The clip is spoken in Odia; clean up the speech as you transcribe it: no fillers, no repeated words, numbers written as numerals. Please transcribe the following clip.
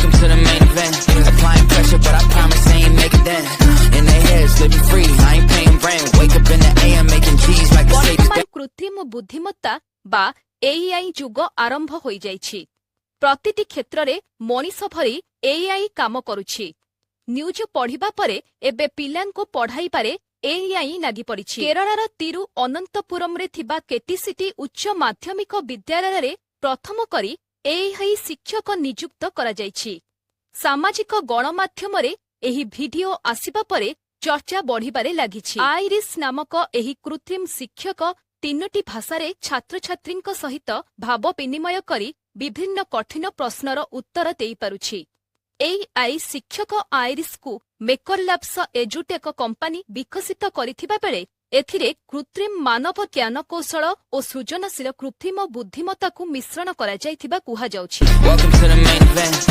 Welcome to the main event. Applying pressure, but I promise I ain't making that. In their heads, living free. I ain't paying rent. Wake up in the AM making cheese like the Mercedes. কৃত্রিম বুদ্ধিমত্তা বা এআই যুগ আরম্ভ ହୋଇଯାଇଛି। ପ୍ରତିଟି କ୍ଷେତ୍ରରେ ମଣିଷ ଭଳି ଏଆଇ କାମ କରୁଛି। ନ୍ୟୁଜ ପଢ଼ିବା ପରେ ଏବେ ପିଲାଙ୍କୁ ପଢ଼ାଇବାରେ ଏଆଇ ଲାଗିପଡ଼ିଛି। କେରଳର ତିରୁଅନନ୍ତପୁରମରେ ଥିବା କେଟିସିଟି ଉଚ୍ଚ ମାଧ୍ୟମିକ ବିଦ୍ୟାଳୟରେ ପ୍ରଥମ କରି ଏଆଇ ଶିକ୍ଷକ ନିଯୁକ୍ତ କରାଯାଇଛି। ସାମାଜିକ ଗଣମାଧ୍ୟମରେ ଏହି ଭିଡିଓ ଆସିବା ପରେ ଚର୍ଚ୍ଚା ବଢ଼ିବାରେ ଲାଗିଛି। ଆଇରିସ୍ ନାମକ ଏହି କୃତ୍ରିମ ଶିକ୍ଷକ 3ଟି ଭାଷାରେ ଛାତ୍ରଛାତ୍ରୀଙ୍କ ସହିତ ଭାବ ବିନିମୟ କରି ବିଭିନ୍ନ କଠିନ ପ୍ରଶ୍ନର ଉତ୍ତର ଦେଇପାରୁଛି। ଏଆଇ ଶିକ୍ଷକ ଆଇରିସ୍କୁ ମେକରଲାବ୍ସ ଏଜୁଟେକ୍ କମ୍ପାନୀ ବିକଶିତ କରିଥିବା ବେଳେ ଏଥିରେ କୃତ୍ରିମ ମାନବ ଜ୍ଞାନକୌଶଳ ଓ ସୃଜନଶୀଳ କୃତ୍ରିମ ବୁଦ୍ଧିମତ୍ତାକୁ ମିଶ୍ରଣ କରାଯାଇଥିବା କୁହାଯାଉଛି।